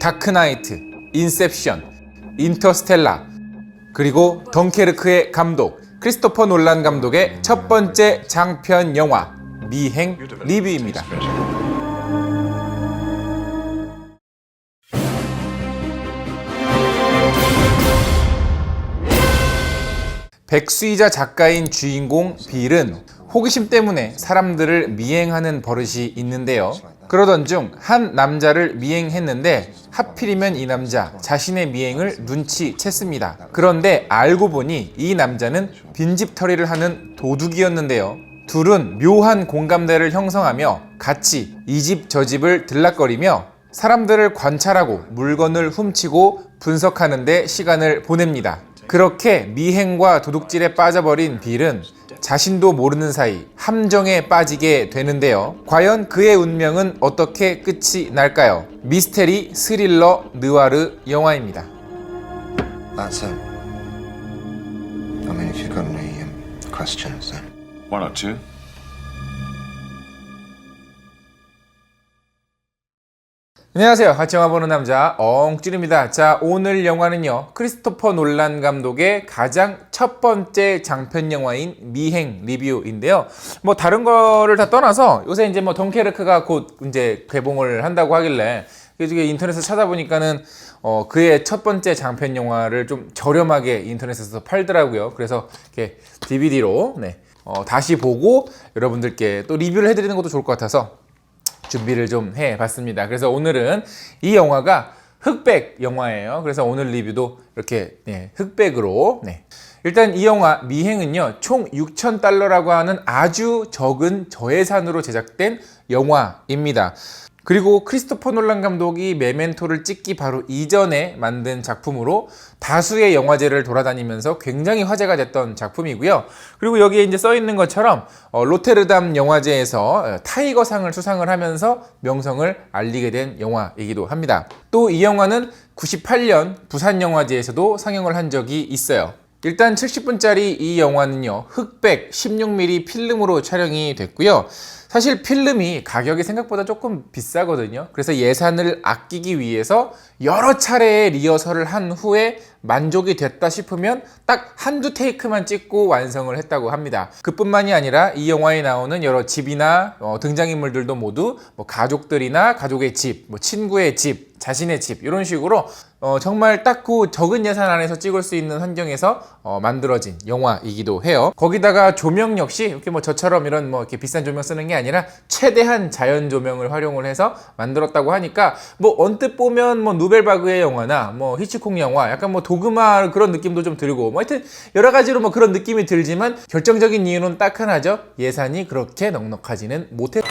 다크나이트, 인셉션, 인터스텔라, 그리고 덩케르크의 감독 크리스토퍼 놀란 감독의 첫 번째 장편 영화 미행 리뷰입니다. 백수이자 작가인 주인공 빌은 호기심 때문에 사람들을 미행하는 버릇이 있는데요. 그러던 중 한 남자를 미행했는데 하필이면 이 남자 자신의 미행을 눈치챘습니다. 그런데 알고 보니 이 남자는 빈집털이를 하는 도둑이었는데요. 둘은 묘한 공감대를 형성하며 같이 이 집 저 집을 들락거리며 사람들을 관찰하고 물건을 훔치고 분석하는 데 시간을 보냅니다. 그렇게 미행과 도둑질에 빠져버린 빌은 자신도 모르는 사이 함정에 빠지게 되는데요. 과연 그의 운명은 어떻게 끝이 날까요? 미스테리, 스릴러, 느와르 영화입니다. That's it. I mean, if you've got any questions, then. Why not two? 안녕하세요. 같이 영화 보는 남자 엉쭈입니다. 자, 오늘 영화는요, 크리스토퍼 놀란 감독의 가장 첫 번째 장편 영화인 미행 리뷰인데요. 뭐 다른 거를 다 떠나서 요새 이제 뭐 덩케르크가 곧 이제 개봉을 한다고 하길래 인터넷에서 찾아보니까는 그의 첫 번째 장편 영화를 좀 저렴하게 인터넷에서 팔더라고요. 그래서 이렇게 DVD로 다시 보고 여러분들께 또 리뷰를 해드리는 것도 좋을 것 같아서 준비를 좀 해봤습니다. 그래서 오늘은 이 영화가 흑백 영화예요. 그래서 오늘 리뷰도 이렇게 흑백으로. 일단 이 영화 미행은요, 총 6,000달러라고 하는 아주 적은 저예산으로 제작된 영화입니다. 그리고 크리스토퍼 놀란 감독이 메멘토를 찍기 바로 이전에 만든 작품으로 다수의 영화제를 돌아다니면서 굉장히 화제가 됐던 작품이고요. 그리고 여기에 이제 써 있는 것처럼 로테르담 영화제에서 타이거상을 수상을 하면서 명성을 알리게 된 영화이기도 합니다. 또 이 영화는 98년 부산영화제에서도 상영을 한 적이 있어요. 일단 70분짜리 이 영화는요, 흑백 16mm 필름으로 촬영이 됐고요. 사실 필름이 가격이 생각보다 조금 비싸거든요. 그래서 예산을 아끼기 위해서 여러 차례의 리허설을 한 후에 만족이 됐다 싶으면 딱 한두 테이크만 찍고 완성을 했다고 합니다. 그뿐만이 아니라 이 영화에 나오는 여러 집이나 등장인물들도 모두 뭐 가족들이나 가족의 집, 뭐 친구의 집, 자신의 집 이런 식으로 정말 딱 그 적은 예산 안에서 찍을 수 있는 환경에서 만들어진 영화이기도 해요. 거기다가 조명 역시 이렇게 뭐 저처럼 이런 뭐 이렇게 비싼 조명 쓰는 게 아니라 최대한 자연 조명을 활용을 해서 만들었다고 하니까 뭐 언뜻 보면 뭐 누벨바그의 영화나 뭐 히치콕 영화, 약간 뭐 도그마 그런 느낌도 좀 들고 뭐 하여튼 여러 가지로 뭐 그런 느낌이 들지만 결정적인 이유는 딱 하나죠. 예산이 그렇게 넉넉하지는 못했.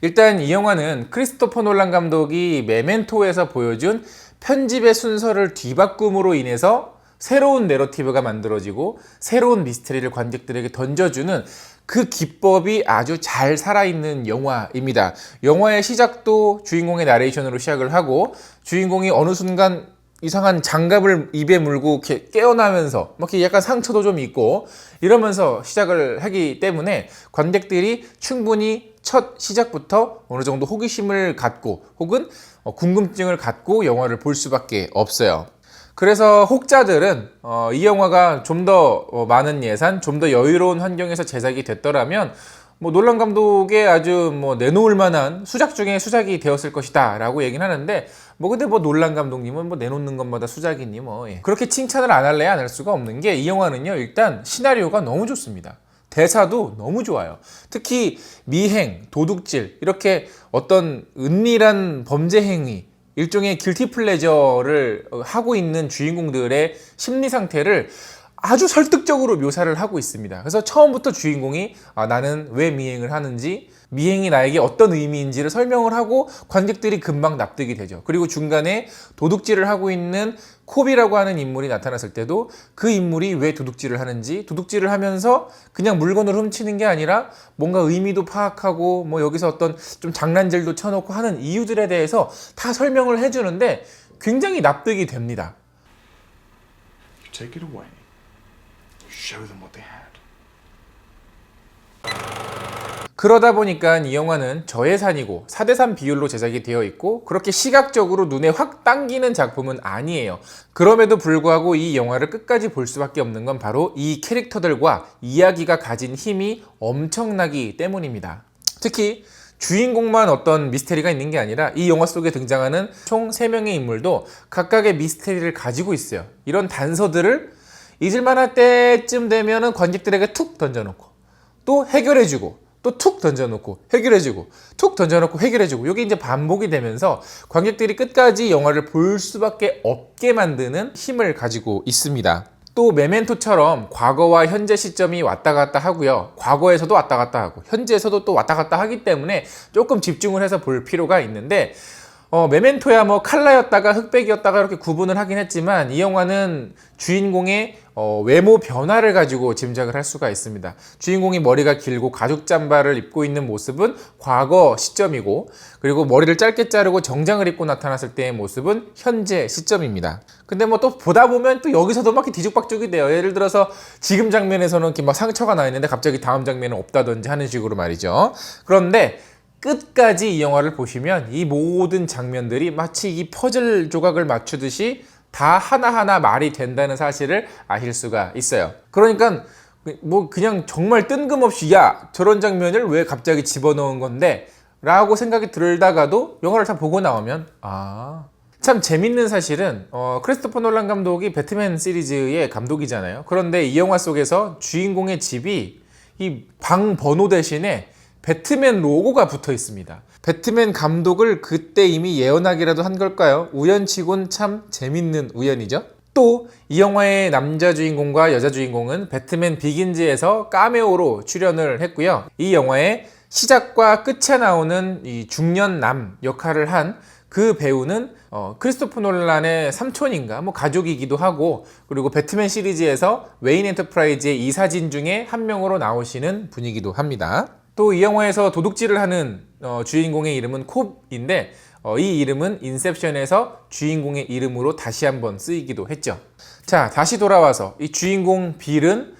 일단 이 영화는 크리스토퍼 놀란 감독이 메멘토에서 보여준 편집의 순서를 뒤바꿈으로 인해서 새로운 내러티브가 만들어지고 새로운 미스터리를 관객들에게 던져주는 그 기법이 아주 잘 살아있는 영화입니다. 영화의 시작도 주인공의 나레이션으로 시작을 하고 주인공이 어느 순간 이상한 장갑을 입에 물고 이렇게 깨어나면서 막 이렇게 약간 상처도 좀 있고 이러면서 시작을 하기 때문에 관객들이 충분히 첫 시작부터 어느 정도 호기심을 갖고 혹은 궁금증을 갖고 영화를 볼 수밖에 없어요. 그래서 혹자들은 이 영화가 좀 더 많은 예산, 좀 더 여유로운 환경에서 제작이 됐더라면 뭐 놀란 감독의 아주 뭐 내놓을 만한 수작 중에 수작이 되었을 것이다 라고 얘기는 하는데 뭐 근데 뭐 놀란 감독님은 뭐 내놓는 것마다 수작이니 뭐 그렇게 칭찬을 안 할래야 안 할 수가 없는 게 이 영화는요, 일단 시나리오가 너무 좋습니다. 대사도 너무 좋아요. 특히 미행, 도둑질 이렇게 어떤 은밀한 범죄 행위, 일종의 길티 플레저를 하고 있는 주인공들의 심리 상태를 아주 설득적으로 묘사를 하고 있습니다. 그래서 처음부터 주인공이 나는 왜 미행을 하는지, 미행이 나에게 어떤 의미인지를 설명을 하고 관객들이 금방 납득이 되죠. 그리고 중간에 도둑질을 하고 있는 코비라고 하는 인물이 나타났을 때도 그 인물이 왜 도둑질을 하는지, 도둑질을 하면서 그냥 물건을 훔치는 게 아니라 뭔가 의미도 파악하고 뭐 여기서 어떤 좀 장난질도 쳐놓고 하는 이유들에 대해서 다 설명을 해주는데 굉장히 납득이 됩니다. Take it away. Show them what they had. 그러다 보니까 이 영화는 저예산이고 4:3 비율로 제작이 되어 있고 그렇게 시각적으로 눈에 확 당기는 작품은 아니에요. 그럼에도 불구하고 이 영화를 끝까지 볼 수밖에 없는 건 바로 이 캐릭터들과 이야기가 가진 힘이 엄청나기 때문입니다. 특히 주인공만 어떤 미스테리가 있는 게 아니라 이 영화 속에 등장하는 총 3명의 인물도 각각의 미스테리를 가지고 있어요. 이런 단서들을 잊을만할 때쯤 되면은 관객들에게 툭 던져놓고 또 해결해주고 또 툭 던져놓고 해결해주고 툭 던져놓고 해결해주고 이게 이제 반복이 되면서 관객들이 끝까지 영화를 볼 수밖에 없게 만드는 힘을 가지고 있습니다. 또 메멘토처럼 과거와 현재 시점이 왔다 갔다 하고요. 과거에서도 왔다 갔다 하고 현재에서도 또 왔다 갔다 하기 때문에 조금 집중을 해서 볼 필요가 있는데 메멘토야 뭐 칼라였다가 흑백이었다가 이렇게 구분을 하긴 했지만 이 영화는 주인공의 외모 변화를 가지고 짐작을 할 수가 있습니다. 주인공이 머리가 길고 가죽 잠바를 입고 있는 모습은 과거 시점이고 그리고 머리를 짧게 자르고 정장을 입고 나타났을 때의 모습은 현재 시점입니다. 근데 뭐 또 보다 보면 또 여기서도 막 뒤죽박죽이 돼요. 예를 들어서 지금 장면에서는 이렇게 막 상처가 나 있는데 갑자기 다음 장면은 없다든지 하는 식으로 말이죠. 그런데 끝까지 이 영화를 보시면 이 모든 장면들이 마치 이 퍼즐 조각을 맞추듯이 다 하나하나 말이 된다는 사실을 아실 수가 있어요. 그러니까 뭐 그냥 정말 뜬금없이 야 저런 장면을 왜 갑자기 집어넣은 건데 라고 생각이 들다가도 영화를 다 보고 나오면 참 재밌는 사실은 크리스토퍼 놀란 감독이 배트맨 시리즈의 감독이잖아요. 그런데 이 영화 속에서 주인공의 집이 이 방 번호 대신에 배트맨 로고가 붙어 있습니다. 배트맨 감독을 그때 이미 예언하기라도 한 걸까요? 우연치곤 참 재밌는 우연이죠. 또 이 영화의 남자 주인공과 여자 주인공은 배트맨 비긴즈에서 카메오로 출연을 했고요. 이 영화의 시작과 끝에 나오는 이 중년남 역할을 한 그 배우는 크리스토퍼 놀란의 삼촌인가 뭐 가족이기도 하고 그리고 배트맨 시리즈에서 웨인 엔터프라이즈의 이사진 중에 한 명으로 나오시는 분이기도 합니다. 또 이 영화에서 도둑질을 하는 주인공의 이름은 콥인데 이 이름은 인셉션에서 주인공의 이름으로 다시 한번 쓰이기도 했죠. 자, 다시 돌아와서 이 주인공 빌은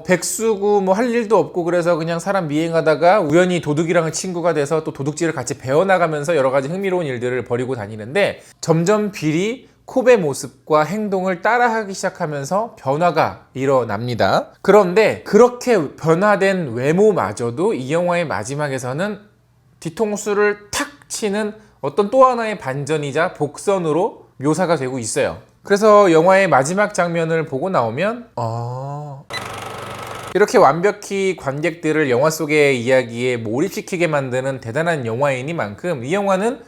백수고 뭐 할 일도 없고 그래서 그냥 사람 미행하다가 우연히 도둑이랑 친구가 돼서 또 도둑질을 같이 배워나가면서 여러 가지 흥미로운 일들을 벌이고 다니는데 점점 빌이 콥의 모습과 행동을 따라하기 시작하면서 변화가 일어납니다. 그런데 그렇게 변화된 외모마저도 이 영화의 마지막에서는 뒤통수를 탁 치는 어떤 또 하나의 반전이자 복선으로 묘사가 되고 있어요. 그래서 영화의 마지막 장면을 보고 나오면 이렇게 완벽히 관객들을 영화 속의 이야기에 몰입시키게 만드는 대단한 영화이니만큼 이 영화는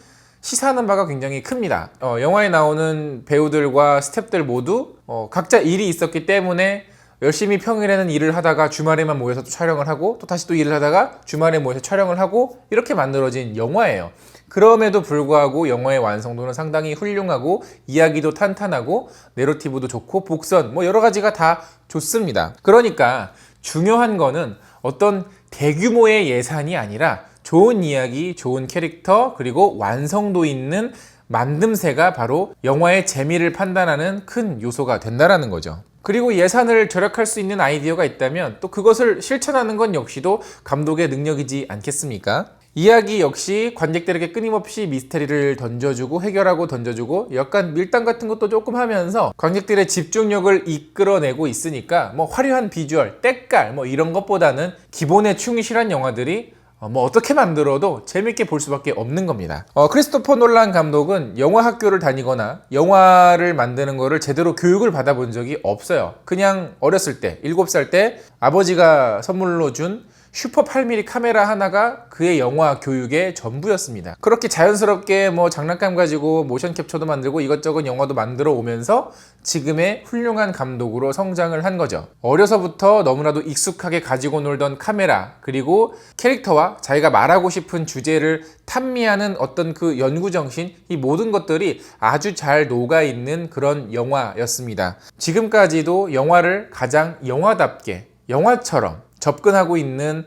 시사하는 바가 굉장히 큽니다. 영화에 나오는 배우들과 스태프들 모두 각자 일이 있었기 때문에 열심히 평일에는 일을 하다가 주말에만 모여서 또 촬영을 하고 또 다시 또 일을 하다가 주말에 모여서 촬영을 하고 이렇게 만들어진 영화예요. 그럼에도 불구하고 영화의 완성도는 상당히 훌륭하고 이야기도 탄탄하고 내러티브도 좋고 복선 뭐 여러 가지가 다 좋습니다. 그러니까 중요한 거는 어떤 대규모의 예산이 아니라 좋은 이야기, 좋은 캐릭터, 그리고 완성도 있는 만듦새가 바로 영화의 재미를 판단하는 큰 요소가 된다는 거죠. 그리고 예산을 절약할 수 있는 아이디어가 있다면 또 그것을 실천하는 건 역시도 감독의 능력이지 않겠습니까? 이야기 역시 관객들에게 끊임없이 미스테리를 던져주고 해결하고 던져주고 약간 밀당 같은 것도 조금 하면서 관객들의 집중력을 이끌어내고 있으니까 뭐 화려한 비주얼, 때깔 뭐 이런 것보다는 기본에 충실한 영화들이 뭐 어떻게 만들어도 재밌게 볼 수밖에 없는 겁니다. 크리스토퍼 놀란 감독은 영화 학교를 다니거나 영화를 만드는 거를 제대로 교육을 받아본 적이 없어요. 그냥 어렸을 때 7살 때 아버지가 선물로 준 슈퍼 8mm 카메라 하나가 그의 영화 교육의 전부였습니다. 그렇게 자연스럽게 뭐 장난감 가지고 모션 캡처도 만들고 이것저것 영화도 만들어 오면서 지금의 훌륭한 감독으로 성장을 한 거죠. 어려서부터 너무나도 익숙하게 가지고 놀던 카메라 그리고 캐릭터와 자기가 말하고 싶은 주제를 탐미하는 어떤 그 연구정신 이 모든 것들이 아주 잘 녹아있는 그런 영화였습니다. 지금까지도 영화를 가장 영화답게 영화처럼 접근하고 있는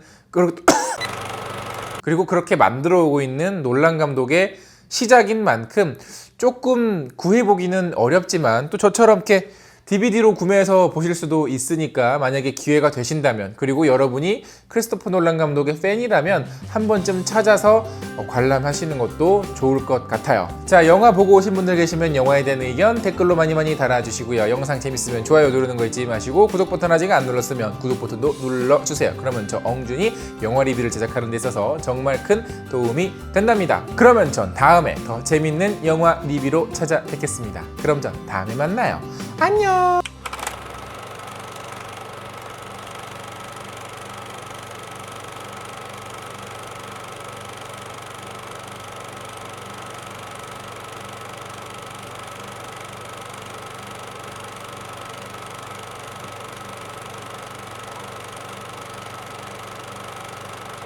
그리고 그렇게 만들어 오고 있는 놀란 감독의 시작인 만큼 조금 구해보기는 어렵지만 또 저처럼 이렇게 DVD로 구매해서 보실 수도 있으니까 만약에 기회가 되신다면, 그리고 여러분이 크리스토퍼 놀란 감독의 팬이라면 한 번쯤 찾아서 관람하시는 것도 좋을 것 같아요. 자, 영화 보고 오신 분들 계시면 영화에 대한 의견 댓글로 많이 달아주시고요. 영상 재밌으면 좋아요 누르는 거 잊지 마시고, 구독 버튼 아직 안 눌렀으면 구독 버튼도 눌러주세요. 그러면 저 엉준이 영화 리뷰를 제작하는 데 있어서 정말 큰 도움이 된답니다. 그러면 전 다음에 더 재밌는 영화 리뷰로 찾아뵙겠습니다. 그럼 전 다음에 만나요. 안녕.